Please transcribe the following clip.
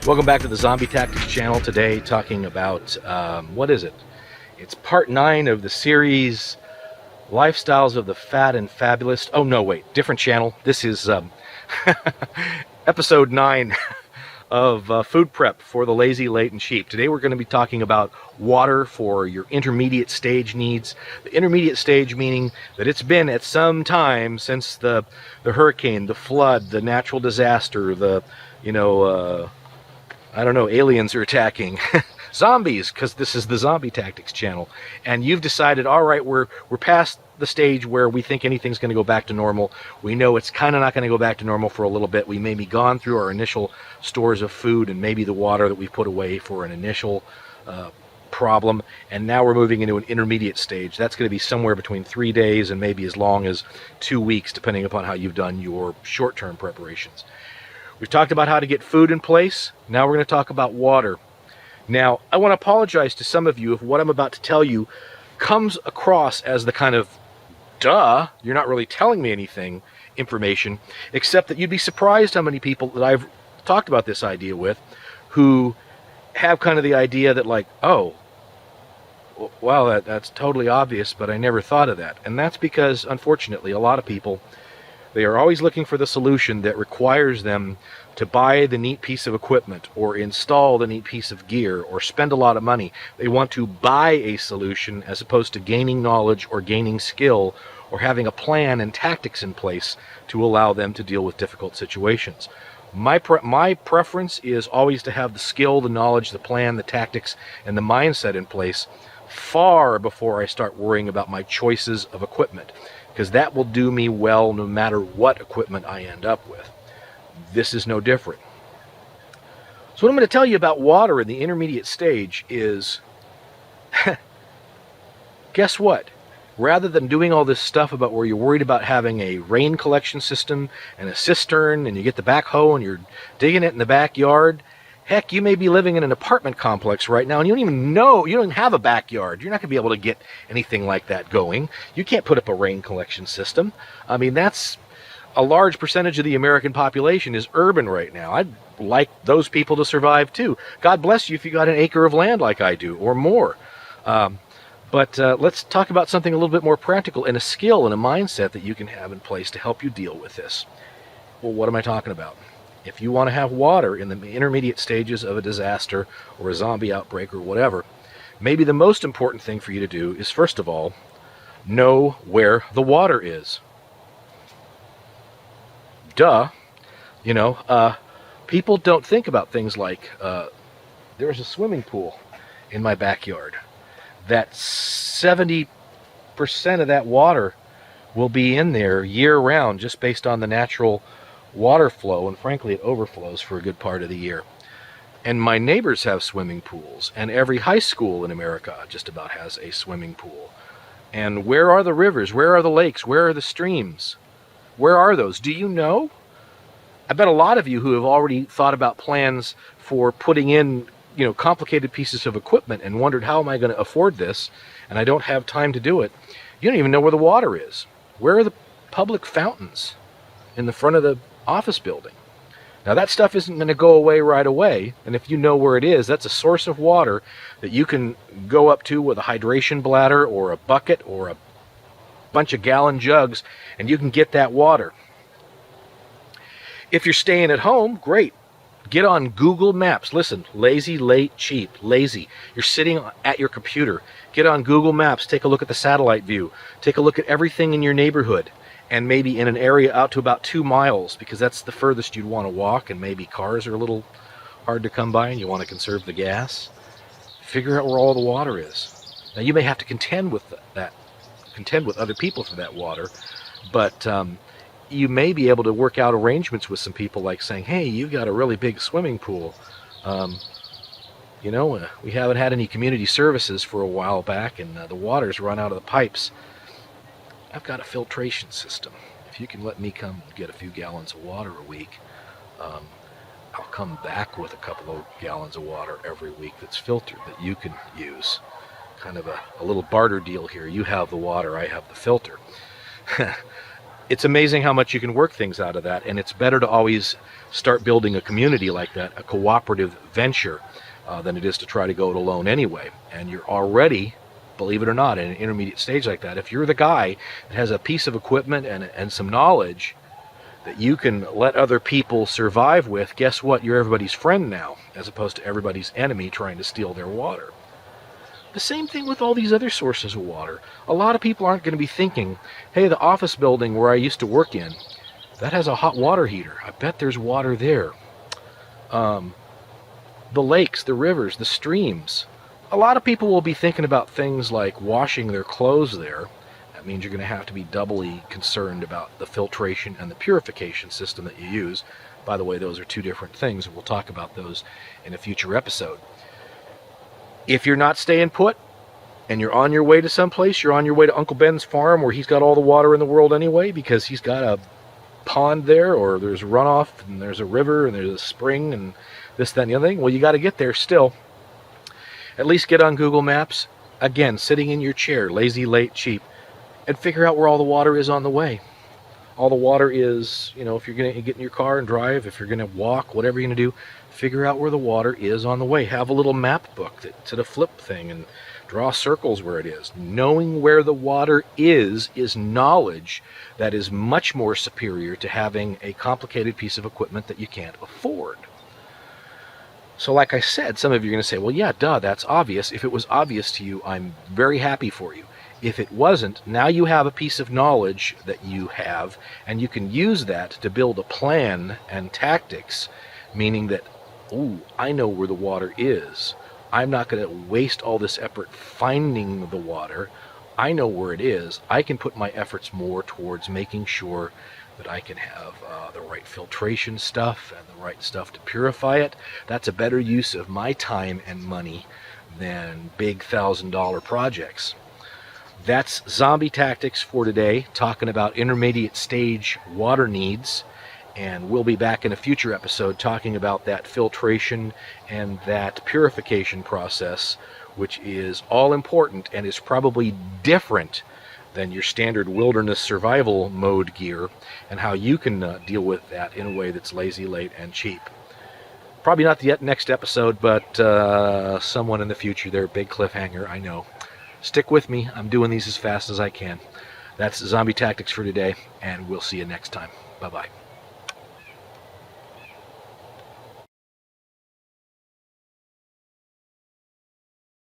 Welcome back to the Zombie Tactics channel. Today talking about, what is it? It's part 9 of the series, Lifestyles of the Fat and Fabulous. Oh no, wait, different channel. This is episode 9 of food prep for the lazy, late, and cheap. Today we're going to be talking about water for your intermediate stage needs. The intermediate stage meaning that it's been at some time since the hurricane, the flood, the natural disaster, the, I don't know, aliens are attacking, zombies, because this is the Zombie Tactics channel, and you've decided, all right, we're past the stage where we think anything's going to go back to normal. We know it's kind of not going to go back to normal for a little bit. We may be gone through our initial stores of food and maybe the water that we put away for an initial problem, and now we're moving into an intermediate stage. That's going to be somewhere between 3 days and maybe as long as 2 weeks, depending upon how you've done your short-term preparations. We've talked about how to get food in place. Now we're going to talk about water. Now, I want to apologize to some of you if what I'm about to tell you comes across as the kind of, duh, you're not really telling me anything information, except that you'd be surprised how many people that I've talked about this idea with who have kind of the idea that, like, oh, well, that's totally obvious, but I never thought of that. And that's because, unfortunately, a lot of people, they are always looking for the solution that requires them to buy the neat piece of equipment or install the neat piece of gear or spend a lot of money. They want to buy a solution as opposed to gaining knowledge or gaining skill or having a plan and tactics in place to allow them to deal with difficult situations. My preference is always to have the skill, the knowledge, the plan, the tactics, and the mindset in place far before I start worrying about my choices of equipment, because that will do me well no matter what equipment I end up with. This is no different. So what I'm going to tell you about water in the intermediate stage is, guess what? Rather than doing all this stuff about where you're worried about having a rain collection system and a cistern and you get the backhoe and you're digging it in the backyard, heck, you may be living in an apartment complex right now and you don't even know, you don't even have a backyard. You're not going to be able to get anything like that going. You can't put up a rain collection system. I mean, that's a large percentage of the American population is urban right now. I'd like those people to survive too. God bless you if you got an acre of land like I do or more. But let's talk about something a little bit more practical and a skill and a mindset that you can have in place to help you deal with this. Well, what am I talking about? If you want to have water in the intermediate stages of a disaster or a zombie outbreak or whatever, maybe the most important thing for you to do is, first of all, know where the water is. Duh. People don't think about things like, there's a swimming pool in my backyard. That 70% of that water will be in there year-round just based on the natural water flow, and frankly it overflows for a good part of the year. And my neighbors have swimming pools, and every high school in America just about has a swimming pool. And where are the rivers? Where are the lakes? Where are the streams? Where are those? Do you know? I bet a lot of you who have already thought about plans for putting in, complicated pieces of equipment and wondered, how am I going to afford this? And I don't have time to do it. You don't even know where the water is. Where are the public fountains in the front of the office building? Now that stuff isn't going to go away right away, and if you know where it is, that's a source of water that you can go up to with a hydration bladder or a bucket or a bunch of gallon jugs, and you can get that water. If you're staying at home, great. Get on Google Maps. Listen, lazy, late, cheap, lazy. You're sitting at your computer. Get on Google Maps. Take a look at the satellite view. Take a look at everything in your neighborhood, and maybe in an area out to about 2 miles, because that's the furthest you'd want to walk, and maybe cars are a little hard to come by and you want to conserve the gas. Figure out where all the water is. Now you may have to contend with other people for that water, but you may be able to work out arrangements with some people, like saying, hey, you've got a really big swimming pool. We haven't had any community services for a while back, and the water's run out of the pipes. I've got a filtration system. If you can let me come get a few gallons of water a week, I'll come back with a couple of gallons of water every week that's filtered that you can use. Kind of a little barter deal here. You have the water, I have the filter. it's amazing how much you can work things out of that, and it's better to always start building a community like that, a cooperative venture, than it is to try to go it alone anyway. And you're already, believe it or not, in an intermediate stage like that. If you're the guy that has a piece of equipment and some knowledge that you can let other people survive with, guess what? You're everybody's friend now, as opposed to everybody's enemy trying to steal their water. The same thing with all these other sources of water. A lot of people aren't going to be thinking, hey, the office building where I used to work in, that has a hot water heater. I bet there's water there. The lakes, the rivers, the streams. A lot of people will be thinking about things like washing their clothes there. That means you're going to have to be doubly concerned about the filtration and the purification system that you use. By the way, those are two different things, and we'll talk about those in a future episode. If you're not staying put and you're on your way to someplace, you're on your way to Uncle Ben's farm where he's got all the water in the world anyway because he's got a pond there, or there's runoff and there's a river and there's a spring and this, that, and the other thing. Well, you got to get there still. At least get on Google Maps, again, sitting in your chair, lazy, late, cheap, and figure out where all the water is on the way. All the water is, if you're going to get in your car and drive, if you're going to walk, whatever you're going to do, figure out where the water is on the way. Have a little map book that's a flip thing and draw circles where it is. Knowing where the water is knowledge that is much more superior to having a complicated piece of equipment that you can't afford. So like I said, some of you are going to say, well, yeah, duh, that's obvious. If it was obvious to you, I'm very happy for you. If it wasn't, now you have a piece of knowledge that you have, and you can use that to build a plan and tactics, meaning that, ooh, I know where the water is. I'm not going to waste all this effort finding the water. I know where it is. I can put my efforts more towards making sure that I can have the right filtration stuff and the right stuff to purify it. That's a better use of my time and money than big $1,000 projects. That's Zombie Tactics for today, talking about intermediate stage water needs. And we'll be back in a future episode talking about that filtration and that purification process, which is all important and is probably different than your standard wilderness survival mode gear, and how you can deal with that in a way that's lazy, late, and cheap. Probably not the next episode, but someone in the future there. Big cliffhanger, I know. Stick with me. I'm doing these as fast as I can. That's Zombie Tactics for today, and we'll see you next time. Bye-bye.